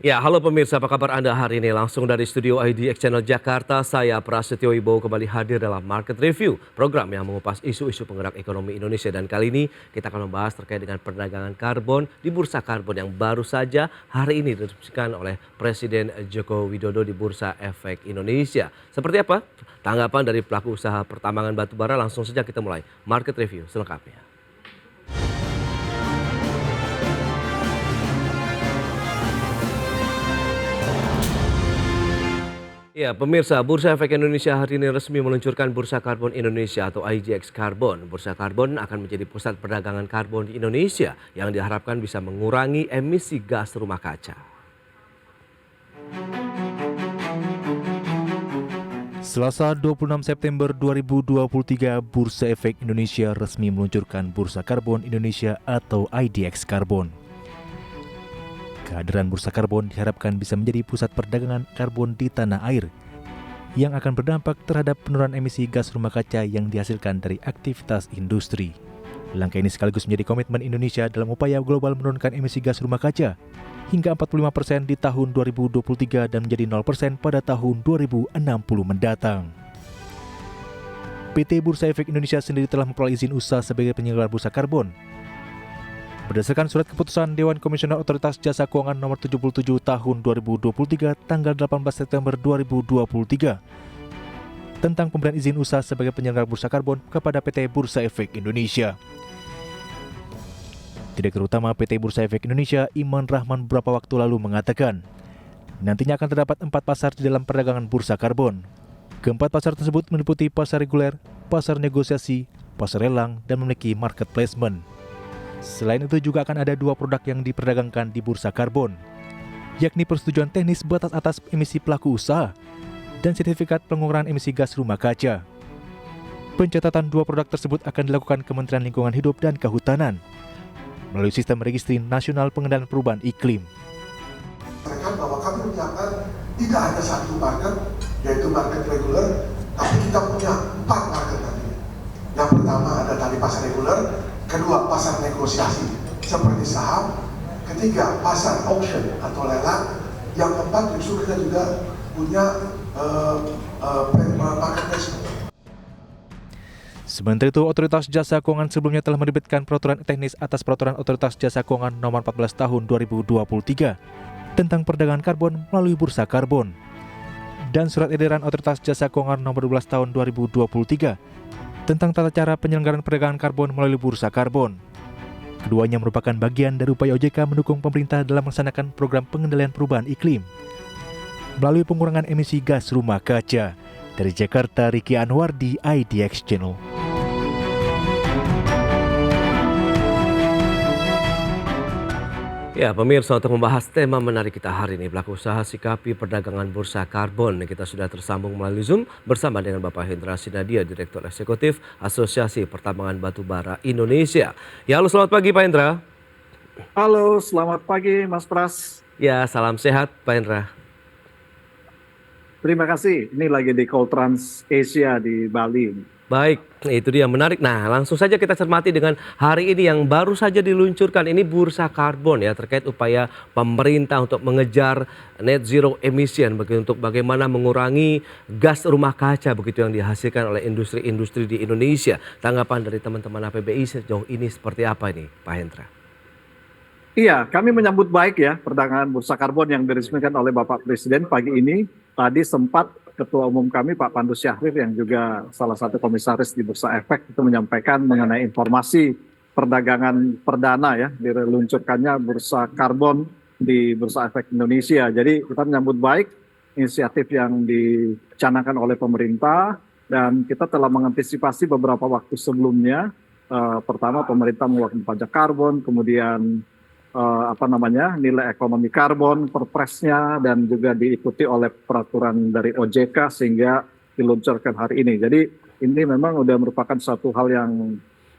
Ya, halo pemirsa, apa kabar Anda hari ini? Langsung dari studio IDX Channel Jakarta, saya Prasetyo Wibowo kembali hadir dalam Market Review, program yang mengupas isu-isu penggerak ekonomi Indonesia. Dan kali ini kita akan membahas terkait dengan perdagangan karbon di bursa karbon yang baru saja hari ini diresmikan oleh Presiden Joko Widodo di Bursa Efek Indonesia. Seperti apa tanggapan dari pelaku usaha pertambangan batubara? Langsung saja kita mulai Market Review selengkapnya. Ya, pemirsa, Bursa Efek Indonesia hari ini resmi meluncurkan Bursa Karbon Indonesia atau IGX Karbon. Bursa karbon akan menjadi pusat perdagangan karbon di Indonesia yang diharapkan bisa mengurangi emisi gas rumah kaca. Selasa 26 September 2023, Bursa Efek Indonesia resmi meluncurkan Bursa Karbon Indonesia atau IDX Karbon. Kehadiran bursa karbon diharapkan bisa menjadi pusat perdagangan karbon di tanah air yang akan berdampak terhadap penurunan emisi gas rumah kaca yang dihasilkan dari aktivitas industri. Langkah ini sekaligus menjadi komitmen Indonesia dalam upaya global menurunkan emisi gas rumah kaca hingga 45% di tahun 2023 dan menjadi 0% pada tahun 2060 mendatang. PT Bursa Efek Indonesia sendiri telah memperoleh izin usaha sebagai penyelenggara bursa karbon. Berdasarkan surat keputusan Dewan Komisioner Otoritas Jasa Keuangan nomor 77 tahun 2023 tanggal 18 September 2023 tentang pemberian izin usaha sebagai penyelenggara bursa karbon kepada PT Bursa Efek Indonesia. Direktur Utama PT Bursa Efek Indonesia, Iman Rahman, beberapa waktu lalu mengatakan, nantinya akan terdapat 4 pasar di dalam perdagangan bursa karbon. Keempat pasar tersebut meliputi pasar reguler, pasar negosiasi, pasar lelang, dan memiliki market placement. Selain itu juga akan ada 2 produk yang diperdagangkan di bursa karbon, yakni persetujuan teknis batas atas emisi pelaku usaha dan sertifikat pengurangan emisi gas rumah kaca. Pencatatan 2 produk tersebut akan dilakukan Kementerian Lingkungan Hidup dan Kehutanan melalui sistem registri nasional pengendalian perubahan iklim. Bahwa kami menyiapkan tidak hanya satu market, yaitu market reguler, tapi kita punya 4 market nanti. Yang pertama ada tadi pasar reguler, kedua pasar negosiasi seperti saham, ketiga pasar auction atau lelang, yang keempat justru kita juga punya market placement. Sementara itu, Otoritas Jasa Keuangan sebelumnya telah menerbitkan peraturan teknis atas Peraturan Otoritas Jasa Keuangan nomor 14 tahun 2023 tentang perdagangan karbon melalui bursa karbon dan Surat Edaran Otoritas Jasa Keuangan nomor 12 tahun 2023 tentang tata cara penyelenggaraan perdagangan karbon melalui bursa karbon. Keduanya merupakan bagian dari upaya OJK mendukung pemerintah dalam melaksanakan program pengendalian perubahan iklim melalui pengurangan emisi gas rumah kaca. Dari Jakarta, Riki Anwar di IDX Channel. Ya, pemirsa, untuk membahas tema menarik kita hari ini, pelaku usaha sikapi perdagangan bursa karbon. Kita sudah tersambung melalui Zoom bersama dengan Bapak Hendra Sinadia, Direktur Eksekutif Asosiasi Pertambangan Batubara Indonesia. Ya, halo, selamat pagi Pak Hendra. Halo, selamat pagi Mas Pras. Ya, salam sehat Pak Hendra. Terima kasih, ini lagi di Coltrans Asia di Bali. Baik, itu dia menarik. Nah, langsung saja kita cermati dengan hari ini yang baru saja diluncurkan. Ini bursa karbon ya, terkait upaya pemerintah untuk mengejar net zero emission untuk bagaimana mengurangi gas rumah kaca begitu yang dihasilkan oleh industri-industri di Indonesia. Tanggapan dari teman-teman APBI sejauh ini seperti apa ini, Pak Hendra? Iya, kami menyambut baik ya perdagangan bursa karbon yang diresmikan oleh Bapak Presiden pagi ini. Tadi sempat Ketua Umum kami Pak Pandu Syahrir yang juga salah satu komisaris di Bursa Efek itu menyampaikan mengenai informasi perdagangan perdana ya, diluncurkannya bursa karbon di Bursa Efek Indonesia. Jadi kita menyambut baik inisiatif yang dicanangkan oleh pemerintah dan kita telah mengantisipasi beberapa waktu sebelumnya. Pertama pemerintah mengeluarkan pajak karbon, kemudian nilai ekonomi karbon, perpresnya, dan juga diikuti oleh peraturan dari OJK sehingga diluncurkan hari ini. Jadi ini memang sudah merupakan satu hal yang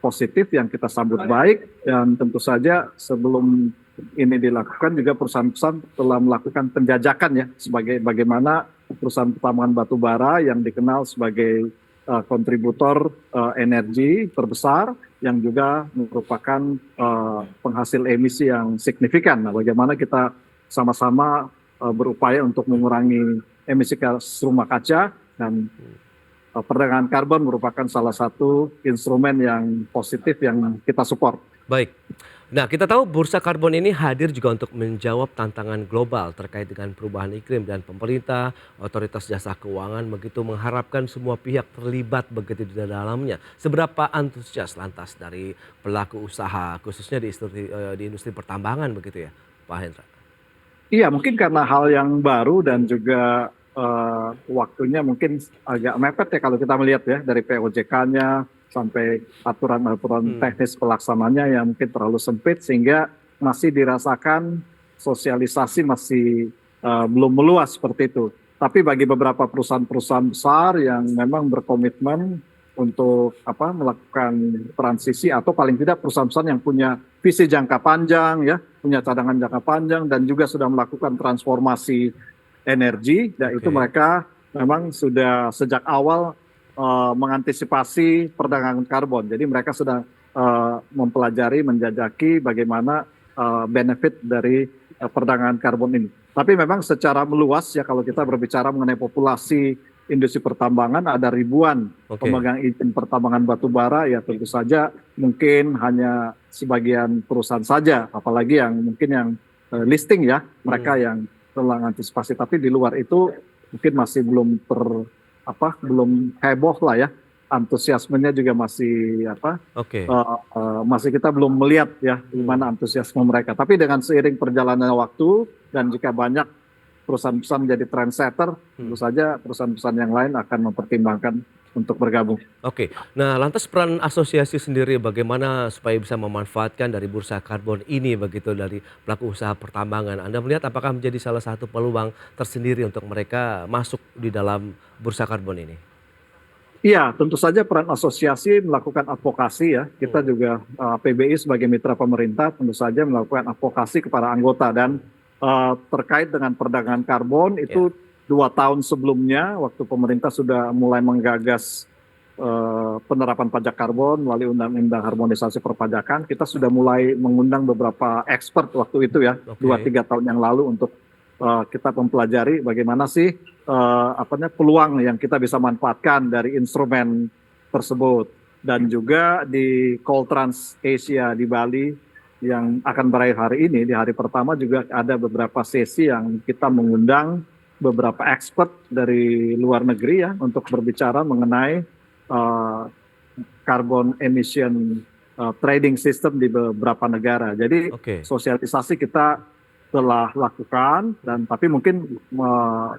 positif yang kita sambut baik, dan tentu saja sebelum ini dilakukan juga perusahaan-perusahaan telah melakukan penjajakan ya sebagai bagaimana perusahaan pertambangan batubara yang dikenal sebagai kontributor energi terbesar yang juga merupakan penghasil emisi yang signifikan. Nah, bagaimana kita sama-sama berupaya untuk mengurangi emisi gas rumah kaca, dan perdagangan karbon merupakan salah satu instrumen yang positif yang kita support. Baik. Nah, kita tahu bursa karbon ini hadir juga untuk menjawab tantangan global terkait dengan perubahan iklim, dan pemerintah, otoritas jasa keuangan begitu mengharapkan semua pihak terlibat begitu di dalamnya. Seberapa antusias lantas dari pelaku usaha khususnya di industri pertambangan begitu ya, Pak Hendra? Iya, mungkin karena hal yang baru dan juga waktunya mungkin agak mepet ya kalau kita melihat ya, dari POJK-nya sampai aturan-aturan teknis pelaksananya yang mungkin terlalu sempit, sehingga masih dirasakan sosialisasi masih belum meluas seperti itu. Tapi bagi beberapa perusahaan-perusahaan besar yang memang berkomitmen untuk melakukan transisi, atau paling tidak perusahaan-perusahaan yang punya visi jangka panjang ya, punya cadangan jangka panjang, dan juga sudah melakukan transformasi energi, dan itu mereka memang sudah sejak awal mengantisipasi perdagangan karbon. Jadi mereka sedang mempelajari, menjajaki bagaimana benefit dari perdagangan karbon ini. Tapi memang secara meluas ya, kalau kita berbicara mengenai populasi industri pertambangan, ada ribuan pemegang izin pertambangan batu bara, ya tentu saja mungkin hanya sebagian perusahaan saja, apalagi yang mungkin yang listing ya, mereka yang telah antisipasi. Tapi di luar itu mungkin masih belum belum heboh lah ya, antusiasmenya juga masih masih kita belum melihat ya gimana antusiasme mereka. Tapi dengan seiring perjalanan waktu dan jika banyak perusahaan-perusahaan menjadi trendsetter, tentu saja perusahaan-perusahaan yang lain akan mempertimbangkan untuk bergabung. Oke, nah lantas peran asosiasi sendiri bagaimana supaya bisa memanfaatkan dari bursa karbon ini begitu dari pelaku usaha pertambangan? Anda melihat apakah menjadi salah satu peluang tersendiri untuk mereka masuk di dalam bursa karbon ini? Iya, tentu saja peran asosiasi melakukan advokasi ya. Kita juga PBI sebagai mitra pemerintah tentu saja melakukan advokasi kepada anggota, dan terkait dengan perdagangan karbon itu 2 tahun sebelumnya waktu pemerintah sudah mulai menggagas penerapan pajak karbon melalui Undang-Undang Harmonisasi Perpajakan, kita sudah mulai mengundang beberapa expert waktu itu ya, 2-3 tahun yang lalu untuk kita mempelajari bagaimana sih peluang yang kita bisa manfaatkan dari instrumen tersebut. Dan juga di Caltrans Asia di Bali yang akan berakhir hari ini, di hari pertama juga ada beberapa sesi yang kita mengundang beberapa expert dari luar negeri ya untuk berbicara mengenai carbon emission trading system di beberapa negara. Jadi sosialisasi kita telah lakukan, dan tapi mungkin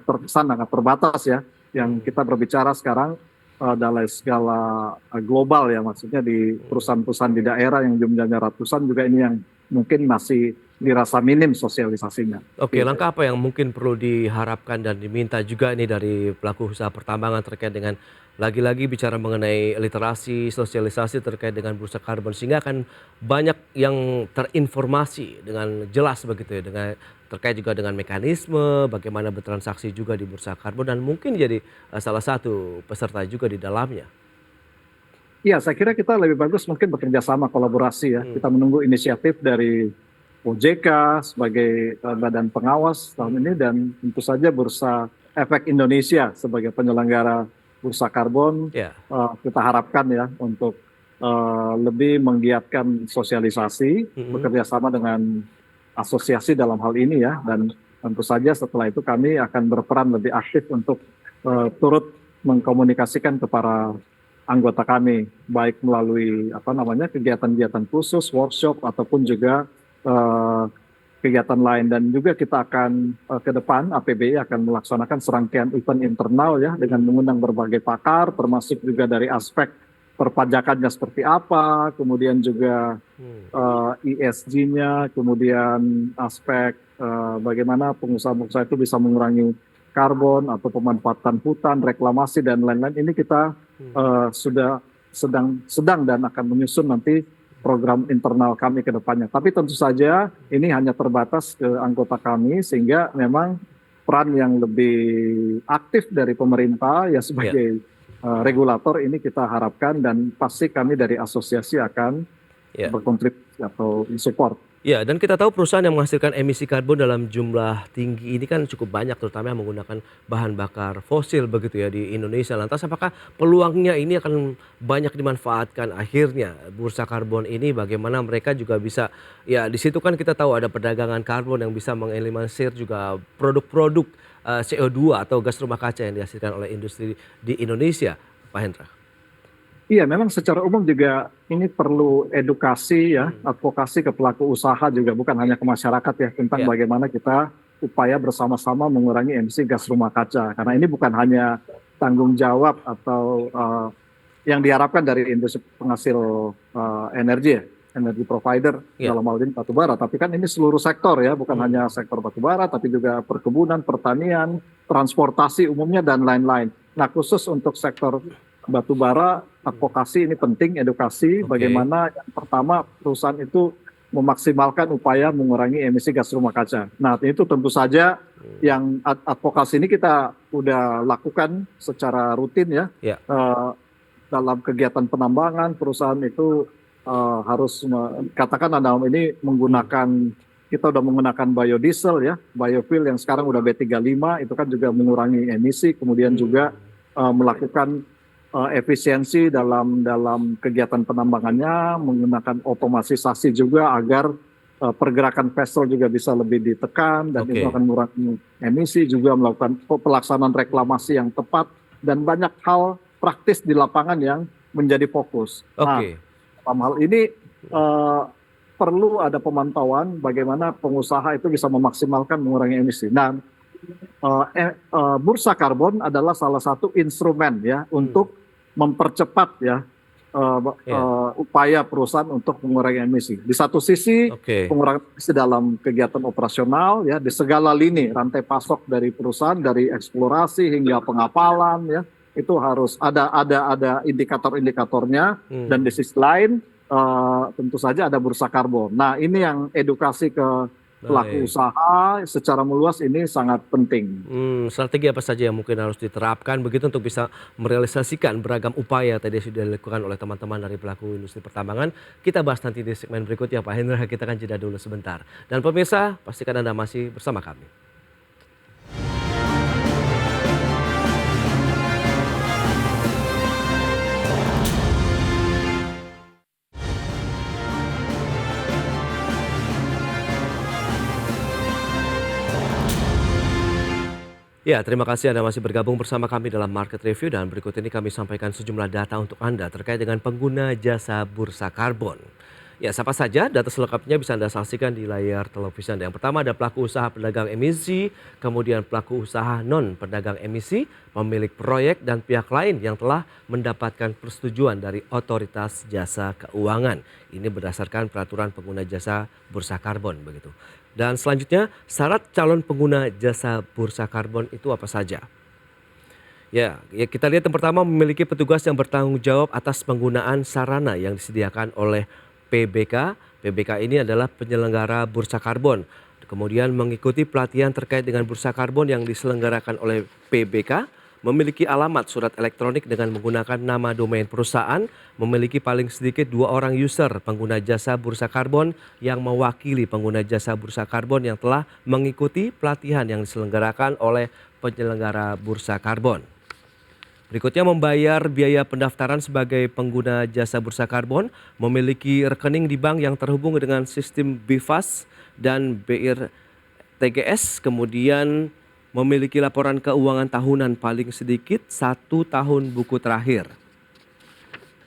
terkesan sangat terbatas ya. Yang kita berbicara sekarang dalam skala global ya, maksudnya di perusahaan-perusahaan di daerah yang jumlahnya ratusan juga, ini yang mungkin masih dirasa minim sosialisasinya. Oke, langkah apa yang mungkin perlu diharapkan dan diminta juga ini dari pelaku usaha pertambangan terkait dengan lagi-lagi bicara mengenai literasi, sosialisasi terkait dengan bursa karbon, sehingga akan banyak yang terinformasi dengan jelas begitu ya, dengan terkait juga dengan mekanisme bagaimana bertransaksi juga di bursa karbon, dan mungkin jadi salah satu peserta juga di dalamnya. Iya, saya kira kita lebih bagus mungkin bekerja sama, kolaborasi ya. Kita menunggu inisiatif dari OJK sebagai badan pengawas tahun ini, dan tentu saja Bursa Efek Indonesia sebagai penyelenggara bursa karbon. Kita harapkan ya untuk lebih menggiatkan sosialisasi, bekerja sama dengan asosiasi dalam hal ini ya, dan tentu saja setelah itu kami akan berperan lebih aktif untuk turut mengkomunikasikan kepada anggota kami, baik melalui kegiatan-kegiatan khusus, workshop, ataupun juga kegiatan lain. Dan juga kita akan ke depan APBI akan melaksanakan serangkaian event internal ya, dengan mengundang berbagai pakar, termasuk juga dari aspek perpajakannya seperti apa, kemudian juga ESG-nya, kemudian aspek bagaimana pengusaha-pengusaha itu bisa mengurangi karbon atau pemanfaatan hutan, reklamasi, dan lain-lain. Ini kita sudah sedang dan akan menyusun nanti program internal kami ke depannya. Tapi tentu saja ini hanya terbatas ke anggota kami, sehingga memang peran yang lebih aktif dari pemerintah ya sebagai regulator ini kita harapkan, dan pasti kami dari asosiasi akan berkontribusi atau support. Ya, dan kita tahu perusahaan yang menghasilkan emisi karbon dalam jumlah tinggi ini kan cukup banyak, terutama yang menggunakan bahan bakar fosil begitu ya di Indonesia. Lantas apakah peluangnya ini akan banyak dimanfaatkan akhirnya bursa karbon ini, bagaimana mereka juga bisa, ya di situ kan kita tahu ada perdagangan karbon yang bisa mengeliminir juga produk-produk CO2 atau gas rumah kaca yang dihasilkan oleh industri di Indonesia, Pak Hendra. Iya, memang secara umum juga ini perlu edukasi ya, advokasi ke pelaku usaha juga, bukan hanya ke masyarakat ya, tentang Ya. bagaimana kita upaya bersama-sama mengurangi emisi gas rumah kaca. Karena ini bukan hanya tanggung jawab atau yang diharapkan dari industri penghasil energi ya, energi provider Ya. dalam hal ini batubara, tapi kan ini seluruh sektor ya, bukan hanya sektor batubara, tapi juga perkebunan, pertanian, transportasi umumnya dan lain-lain. Nah, khusus untuk sektor batubara, advokasi ini penting, edukasi Oke. bagaimana yang pertama perusahaan itu memaksimalkan upaya mengurangi emisi gas rumah kaca. Nah, itu tentu saja yang advokasi ini kita udah lakukan secara rutin ya. Ya. Dalam kegiatan penambangan perusahaan itu harus katakan dalam ini menggunakan, kita udah menggunakan biodiesel ya, biofuel yang sekarang udah B35, itu kan juga mengurangi emisi, kemudian juga melakukan efisiensi dalam kegiatan penambangannya, menggunakan otomatisasi juga agar pergerakan vessel juga bisa lebih ditekan, dan Oke. itu akan mengurangi emisi, juga melakukan pelaksanaan reklamasi yang tepat, dan banyak hal praktis di lapangan yang menjadi fokus. Nah, Oke. dalam hal ini perlu ada pemantauan bagaimana pengusaha itu bisa memaksimalkan mengurangi emisi. Nah, bursa karbon adalah salah satu instrumen ya untuk mempercepat ya upaya perusahaan untuk mengurangi emisi. Di satu sisi Oke. pengurangan emisi dalam kegiatan operasional ya, di segala lini rantai pasok dari perusahaan, dari eksplorasi hingga pengapalan ya, itu harus ada indikator-indikatornya. Dan di sisi lain tentu saja ada bursa karbon. Nah, ini yang edukasi ke pelaku Baik. usaha secara meluas ini sangat penting. Strategi apa saja yang mungkin harus diterapkan begitu untuk bisa merealisasikan beragam upaya tadi sudah dilakukan oleh teman-teman dari pelaku industri pertambangan. Kita bahas nanti di segmen berikutnya, Pak Hendra. Kita akan jeda dulu sebentar. Dan pemirsa, pastikan Anda masih bersama kami. Ya, terima kasih Anda masih bergabung bersama kami dalam Market Review, dan berikut ini kami sampaikan sejumlah data untuk Anda terkait dengan pengguna jasa bursa karbon. Ya, siapa saja? Data selengkapnya bisa Anda saksikan di layar televisi Anda. Yang pertama ada pelaku usaha pedagang emisi, kemudian pelaku usaha non pedagang emisi, pemilik proyek, dan pihak lain yang telah mendapatkan persetujuan dari Otoritas Jasa Keuangan. Ini berdasarkan peraturan pengguna jasa bursa karbon begitu. Dan selanjutnya, syarat calon pengguna jasa bursa karbon itu apa saja? Ya, kita lihat yang pertama, memiliki petugas yang bertanggung jawab atas penggunaan sarana yang disediakan oleh PBK. PBK ini adalah penyelenggara bursa karbon. Kemudian mengikuti pelatihan terkait dengan bursa karbon yang diselenggarakan oleh PBK. Memiliki alamat surat elektronik dengan menggunakan nama domain perusahaan, memiliki paling sedikit 2 orang user pengguna jasa bursa karbon yang mewakili pengguna jasa bursa karbon yang telah mengikuti pelatihan yang diselenggarakan oleh penyelenggara bursa karbon. Berikutnya, membayar biaya pendaftaran sebagai pengguna jasa bursa karbon, memiliki rekening di bank yang terhubung dengan sistem BIFAS dan BIRTGS, kemudian memiliki laporan keuangan tahunan paling sedikit 1 tahun buku terakhir.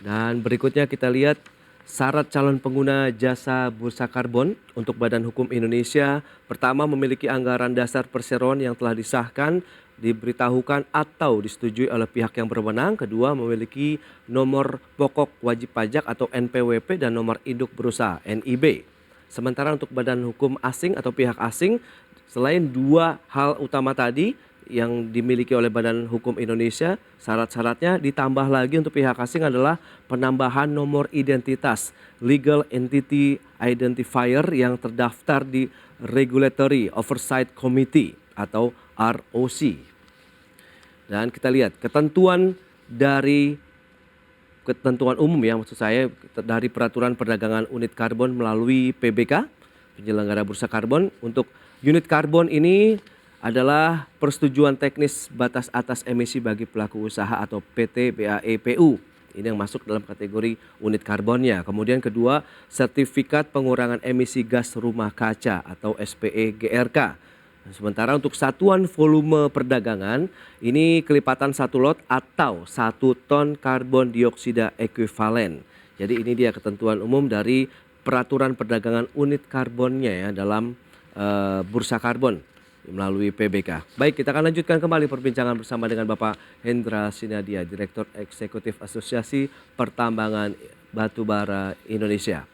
Dan berikutnya kita lihat syarat calon pengguna jasa bursa karbon untuk Badan Hukum Indonesia. Pertama, memiliki anggaran dasar perseroan yang telah disahkan, diberitahukan atau disetujui oleh pihak yang berwenang. Kedua, memiliki nomor pokok wajib pajak atau NPWP dan nomor induk berusaha NIB. Sementara untuk badan hukum asing atau pihak asing, selain 2 hal utama tadi yang dimiliki oleh Badan Hukum Indonesia, syarat-syaratnya ditambah lagi untuk pihak asing adalah penambahan nomor identitas Legal Entity Identifier yang terdaftar di Regulatory Oversight Committee atau ROC. Dan kita lihat ketentuan umum ya, maksud saya dari peraturan perdagangan unit karbon melalui PBK. penyelenggara bursa karbon. Untuk unit karbon ini adalah persetujuan teknis batas atas emisi bagi pelaku usaha atau PT BAEPU. Ini yang masuk dalam kategori unit karbonnya. Kemudian kedua, sertifikat pengurangan emisi gas rumah kaca atau SPE GRK. Sementara untuk satuan volume perdagangan, ini kelipatan 1 lot atau 1 ton karbon dioksida ekuivalen. Jadi ini dia ketentuan umum dari peraturan perdagangan unit karbonnya ya dalam bursa karbon melalui PBK. Baik, kita akan lanjutkan kembali perbincangan bersama dengan Bapak Hendra Sinadia, Direktur Eksekutif Asosiasi Pertambangan Batubara Indonesia.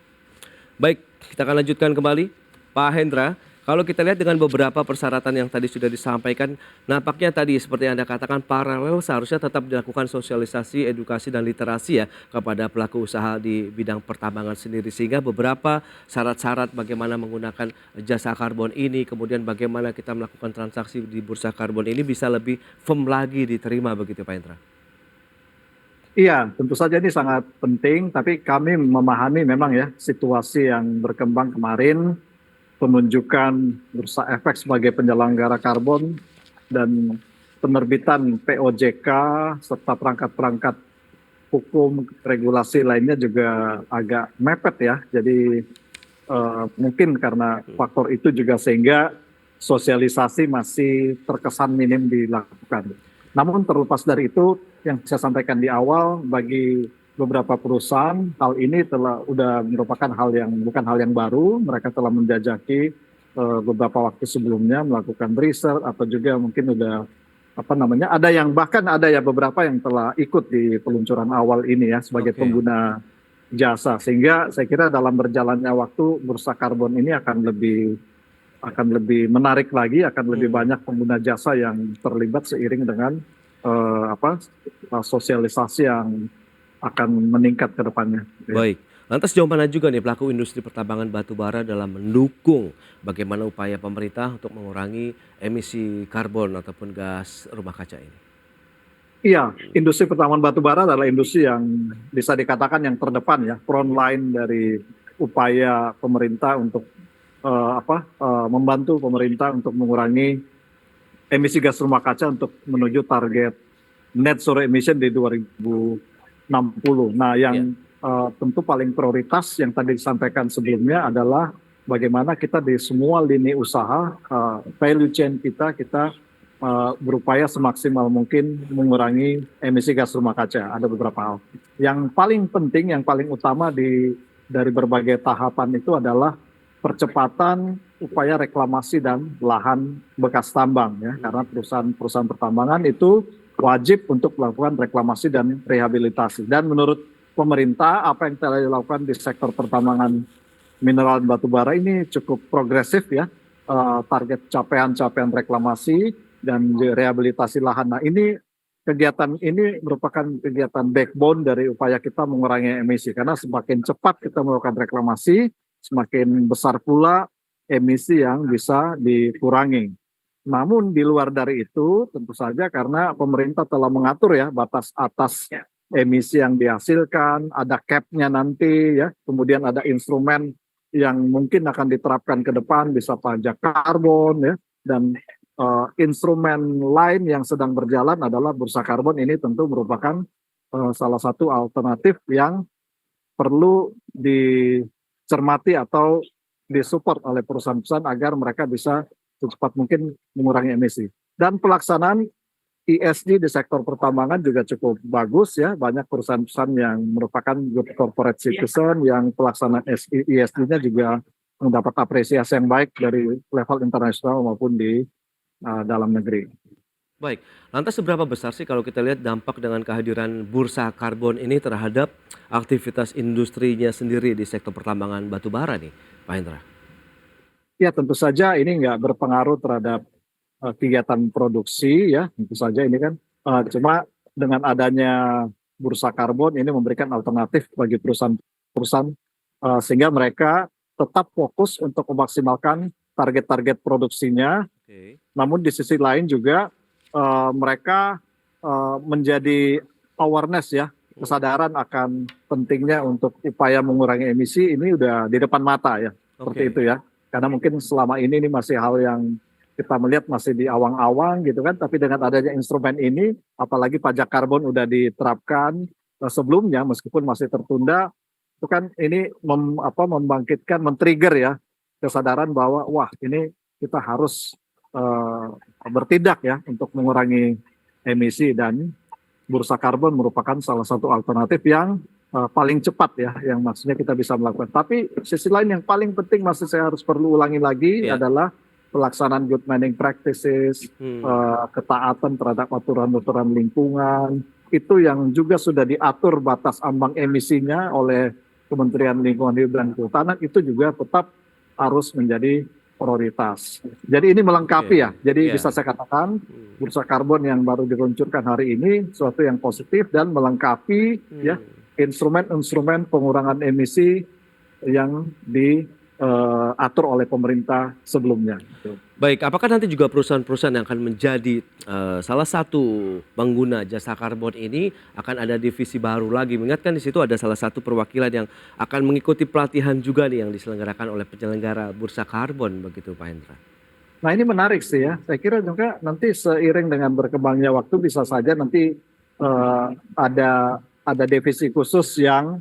Baik, kita akan lanjutkan kembali. Pak Hendra, kalau kita lihat dengan beberapa persyaratan yang tadi sudah disampaikan, nampaknya tadi seperti yang Anda katakan paralel seharusnya tetap dilakukan sosialisasi, edukasi dan literasi ya kepada pelaku usaha di bidang pertambangan sendiri, sehingga beberapa syarat-syarat bagaimana menggunakan jasa karbon ini, kemudian bagaimana kita melakukan transaksi di bursa karbon ini bisa lebih firm lagi diterima begitu Pak Hendra. Iya, tentu saja ini sangat penting, tapi kami memahami memang ya situasi yang berkembang kemarin, penunjukan Bursa Efek sebagai penyelenggara karbon dan penerbitan POJK serta perangkat-perangkat hukum regulasi lainnya juga agak mepet ya. Jadi mungkin karena faktor itu juga sehingga sosialisasi masih terkesan minim dilakukan. Namun terlepas dari itu, yang saya sampaikan di awal, bagi beberapa perusahaan hal ini udah merupakan bukan hal yang baru. Mereka telah menjajaki beberapa waktu sebelumnya melakukan riset atau juga mungkin udah ada yang beberapa yang telah ikut di peluncuran awal ini ya sebagai pengguna jasa, sehingga saya kira dalam berjalannya waktu bursa karbon ini akan lebih menarik lagi, akan lebih banyak pengguna jasa yang terlibat seiring dengan sosialisasi yang akan meningkat ke depannya. Baik, lantas jauh mana juga nih pelaku industri pertambangan batubara dalam mendukung bagaimana upaya pemerintah untuk mengurangi emisi karbon ataupun gas rumah kaca ini? Iya, industri pertambangan batubara adalah industri yang bisa dikatakan yang terdepan ya, front line dari upaya pemerintah untuk membantu pemerintah untuk mengurangi emisi gas rumah kaca untuk menuju target net zero emission di 2060. Nah, yang tentu paling prioritas yang tadi disampaikan sebelumnya adalah bagaimana kita di semua lini usaha, value chain kita berupaya semaksimal mungkin mengurangi emisi gas rumah kaca. Ada beberapa hal. Yang paling penting, yang paling utama dari berbagai tahapan itu adalah percepatan upaya reklamasi dan lahan bekas tambang ya, karena perusahaan pertambangan itu wajib untuk melakukan reklamasi dan rehabilitasi. Dan menurut pemerintah, apa yang telah dilakukan di sektor pertambangan mineral dan batubara ini cukup progresif ya, target capaian reklamasi dan rehabilitasi lahan. Nah, kegiatan ini merupakan kegiatan backbone dari upaya kita mengurangi emisi, karena semakin cepat kita melakukan reklamasi, semakin besar pula emisi yang bisa dikurangi. Namun di luar dari itu, tentu saja karena pemerintah telah mengatur ya batas atas emisi yang dihasilkan, ada cap-nya nanti ya, kemudian ada instrumen yang mungkin akan diterapkan ke depan, bisa pajak karbon ya, dan instrumen lain yang sedang berjalan adalah bursa karbon. Ini tentu merupakan salah satu alternatif yang perlu dicermati atau disupport oleh perusahaan-perusahaan agar mereka bisa secepat mungkin mengurangi emisi. Dan pelaksanaan ESG di sektor pertambangan juga cukup bagus ya. Banyak perusahaan-perusahaan yang merupakan good corporate citizen yang pelaksanaan ESG-nya juga mendapat apresiasi yang baik dari level internasional maupun di dalam negeri. Baik, lantas seberapa besar sih kalau kita lihat dampak dengan kehadiran bursa karbon ini terhadap aktivitas industrinya sendiri di sektor pertambangan batubara nih, Pak Hendra? Ya, tentu saja ini nggak berpengaruh terhadap kegiatan produksi ya, tentu saja ini kan cuma dengan adanya bursa karbon ini memberikan alternatif bagi perusahaan sehingga mereka tetap fokus untuk memaksimalkan target-target produksinya. Namun di sisi lain juga mereka menjadi awareness ya, kesadaran akan pentingnya untuk upaya mengurangi emisi ini udah di depan mata ya, seperti itu ya. Karena mungkin selama ini masih hal yang kita melihat masih di awang-awang gitu kan, tapi dengan adanya instrumen ini, apalagi pajak karbon udah diterapkan sebelumnya meskipun masih tertunda, itu kan ini membangkitkan, men-trigger ya kesadaran bahwa wah ini kita harus bertindak ya untuk mengurangi emisi, dan bursa karbon merupakan salah satu alternatif yang paling cepat ya, yang maksudnya kita bisa melakukan. Tapi sisi lain yang paling penting masih saya harus perlu ulangi lagi adalah pelaksanaan good mining practices, ketaatan terhadap aturan-aturan lingkungan, itu yang juga sudah diatur batas ambang emisinya oleh Kementerian Lingkungan Hidup dan Kehutanan, itu juga tetap harus menjadi prioritas. Jadi ini melengkapi ya, jadi bisa saya katakan bursa karbon yang baru diluncurkan hari ini suatu yang positif dan melengkapi ya instrumen-instrumen pengurangan emisi yang diatur oleh pemerintah sebelumnya. Baik, apakah nanti juga perusahaan-perusahaan yang akan menjadi salah satu pengguna jasa karbon ini akan ada divisi baru lagi? Mengingatkan di situ ada salah satu perwakilan yang akan mengikuti pelatihan juga nih yang diselenggarakan oleh penyelenggara bursa karbon, begitu Pak Hendra. Nah ini menarik sih ya, saya kira juga nanti seiring dengan berkembangnya waktu bisa saja nanti ada divisi khusus yang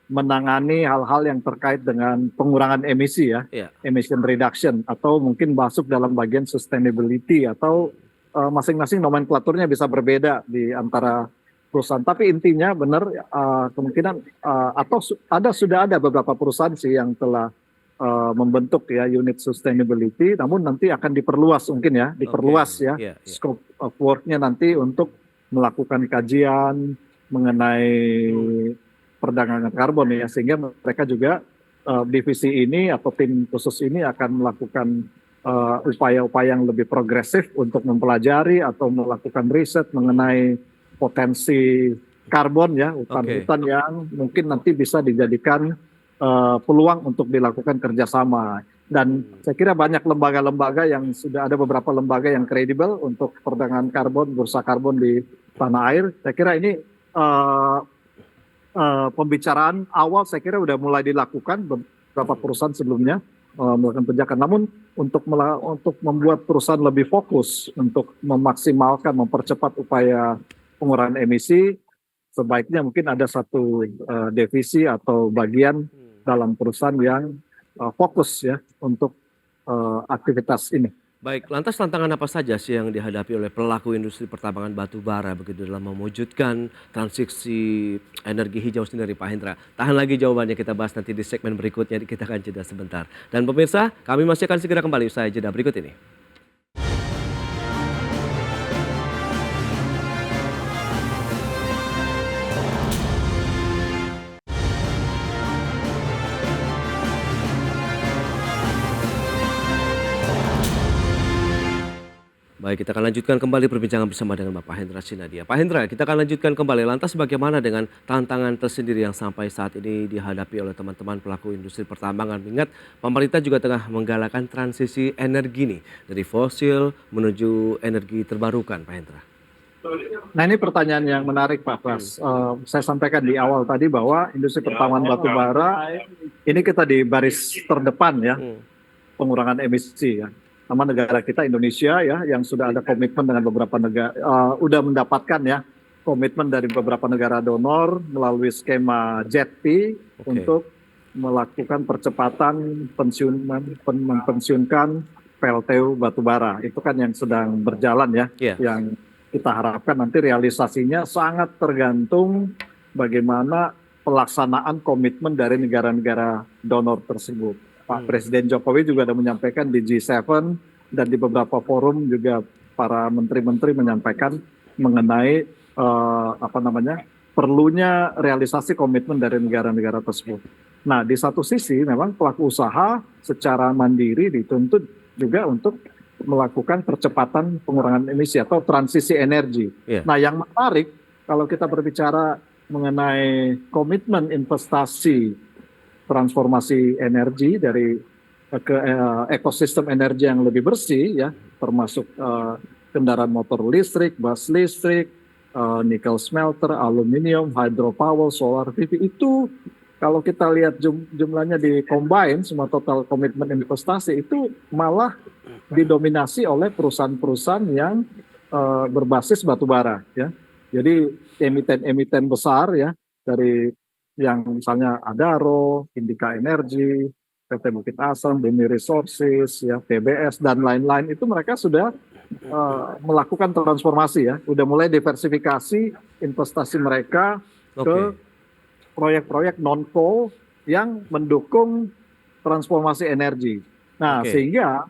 menangani hal-hal yang terkait dengan pengurangan emisi ya, emission reduction, atau mungkin masuk dalam bagian sustainability, atau masing-masing nomenklaturnya bisa berbeda di antara perusahaan. Tapi intinya benar kemungkinan atau sudah ada beberapa perusahaan sih yang telah membentuk ya unit sustainability, namun nanti akan diperluas mungkin ya, scope of work-nya nanti untuk melakukan kajian mengenai perdagangan karbon ya, sehingga mereka juga divisi ini atau tim khusus ini akan melakukan upaya-upaya yang lebih progresif untuk mempelajari atau melakukan riset mengenai potensi karbon ya, hutan-hutan yang mungkin nanti bisa dijadikan peluang untuk dilakukan kerjasama. Dan saya kira banyak lembaga-lembaga yang sudah ada, beberapa lembaga yang kredibel untuk perdagangan karbon, bursa karbon di tanah air. Saya kira ini pembicaraan awal saya kira sudah mulai dilakukan beberapa perusahaan sebelumnya melakukan penjagaan. Namun untuk membuat perusahaan lebih fokus untuk memaksimalkan, mempercepat upaya pengurangan emisi, sebaiknya mungkin ada satu divisi atau bagian dalam perusahaan yang fokus ya untuk aktivitas ini. Baik, lantas tantangan apa saja sih yang dihadapi oleh pelaku industri pertambangan batu bara begitu dalam mewujudkan transisi energi hijau sendiri, Pak Hendra? Tahan lagi jawabannya, kita bahas nanti di segmen berikutnya, kita akan jeda sebentar. Dan pemirsa, kami masih akan segera kembali usai jeda berikut ini. Baik, kita akan lanjutkan kembali perbincangan bersama dengan Bapak Hendra Sinadia. Pak Hendra, kita akan lanjutkan kembali. Lantas bagaimana dengan tantangan tersendiri yang sampai saat ini dihadapi oleh teman-teman pelaku industri pertambangan? Ingat, pemerintah juga tengah menggalakkan transisi energi nih, dari fosil menuju energi terbarukan, Pak Hendra. Nah ini pertanyaan yang menarik Pak Pras. Saya sampaikan di awal tadi bahwa industri pertambangan batu bara ini kita di baris terdepan ya, pengurangan emisi ya. Sama negara kita Indonesia ya, yang sudah ada komitmen dengan beberapa negara, udah mendapatkan ya komitmen dari beberapa negara donor melalui skema JETP untuk melakukan percepatan mempensiunkan PLTU batubara. Itu kan yang sedang berjalan ya, yang kita harapkan nanti realisasinya sangat tergantung bagaimana pelaksanaan komitmen dari negara-negara donor tersebut. Pak Presiden Jokowi juga sudah menyampaikan di G7 dan di beberapa forum juga para menteri-menteri menyampaikan mengenai perlunya realisasi komitmen dari negara-negara tersebut. Nah, di satu sisi memang pelaku usaha secara mandiri dituntut juga untuk melakukan percepatan pengurangan emisi atau transisi energi. Nah, yang menarik kalau kita berbicara mengenai komitmen investasi transformasi energi dari ke ekosistem energi yang lebih bersih ya, termasuk kendaraan motor listrik, bus listrik, nikel smelter, aluminium, hydropower, solar PV, itu kalau kita lihat jumlahnya di combine semua total komitmen investasi itu malah didominasi oleh perusahaan-perusahaan yang berbasis batu bara ya. Jadi emiten-emiten besar ya dari yang misalnya Adaro, Indika Energy, PT Bukit Asam, Bumi Resources, ya PBS dan lain-lain itu mereka sudah melakukan transformasi ya, udah mulai diversifikasi investasi mereka ke proyek-proyek non-coal yang mendukung transformasi energi. Nah, sehingga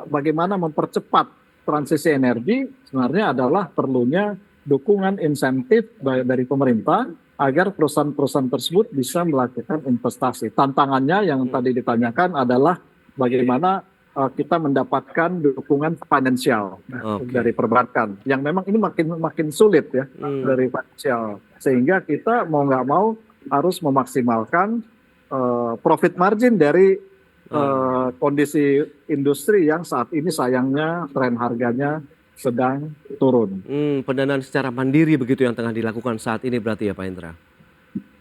bagaimana mempercepat transisi energi sebenarnya adalah perlunya dukungan insentif dari pemerintah agar perusahaan-perusahaan tersebut bisa melakukan investasi. Tantangannya yang tadi ditanyakan adalah bagaimana kita mendapatkan dukungan finansial dari perbankan, yang memang ini makin sulit ya dari finansial, sehingga kita mau nggak mau harus memaksimalkan profit margin dari kondisi industri yang saat ini sayangnya tren harganya sedang turun. Pendanaan secara mandiri begitu yang tengah dilakukan saat ini berarti ya Pak Hendra?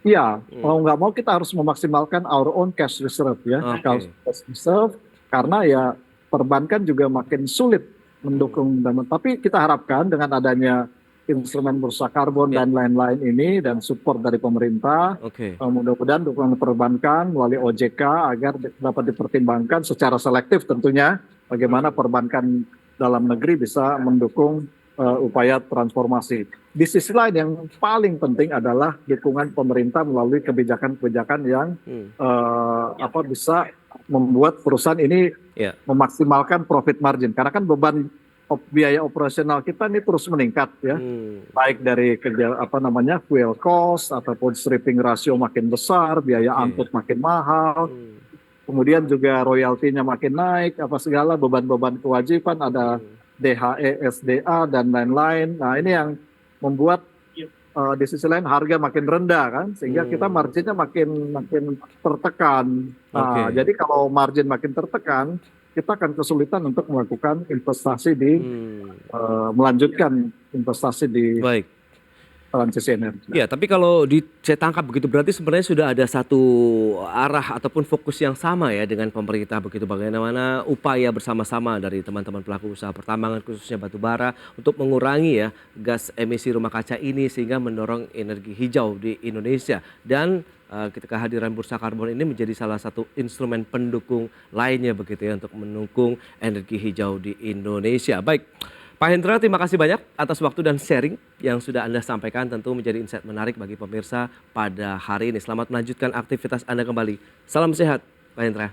Iya, mau nggak mau kita harus memaksimalkan our own cash reserve ya, cash reserve, karena ya perbankan juga makin sulit mendukung. Tapi kita harapkan dengan adanya instrumen bursa karbon dan lain-lain ini dan support dari pemerintah, mudah-mudahan dukungan perbankan melalui OJK agar dapat dipertimbangkan secara selektif tentunya bagaimana perbankan dalam negeri bisa mendukung upaya transformasi. Di sisi lain yang paling penting adalah dukungan pemerintah melalui kebijakan-kebijakan yang bisa membuat perusahaan ini memaksimalkan profit margin. Karena kan beban biaya operasional kita ini terus meningkat ya, baik dari fuel cost ataupun stripping ratio makin besar, biaya angkut makin mahal. Kemudian juga royaltinya makin naik, segala beban-beban kewajiban, ada DHE, SDA, dan lain-lain. Nah ini yang membuat di sisi lain harga makin rendah kan, sehingga kita marginnya makin tertekan. Nah, jadi kalau margin makin tertekan, kita akan kesulitan untuk melakukan investasi di melanjutkan investasi di transisi energi. Ya, tapi kalau saya tangkap begitu berarti sebenarnya sudah ada satu arah ataupun fokus yang sama ya dengan pemerintah begitu, bagaimana upaya bersama-sama dari teman-teman pelaku usaha pertambangan khususnya batu bara untuk mengurangi ya gas emisi rumah kaca ini sehingga mendorong energi hijau di Indonesia, dan kehadiran bursa karbon ini menjadi salah satu instrumen pendukung lainnya begitu ya untuk mendukung energi hijau di Indonesia. Baik. Pak Hendra, terima kasih banyak atas waktu dan sharing yang sudah Anda sampaikan, tentu menjadi insight menarik bagi pemirsa pada hari ini. Selamat melanjutkan aktivitas Anda kembali. Salam sehat, Pak Hendra.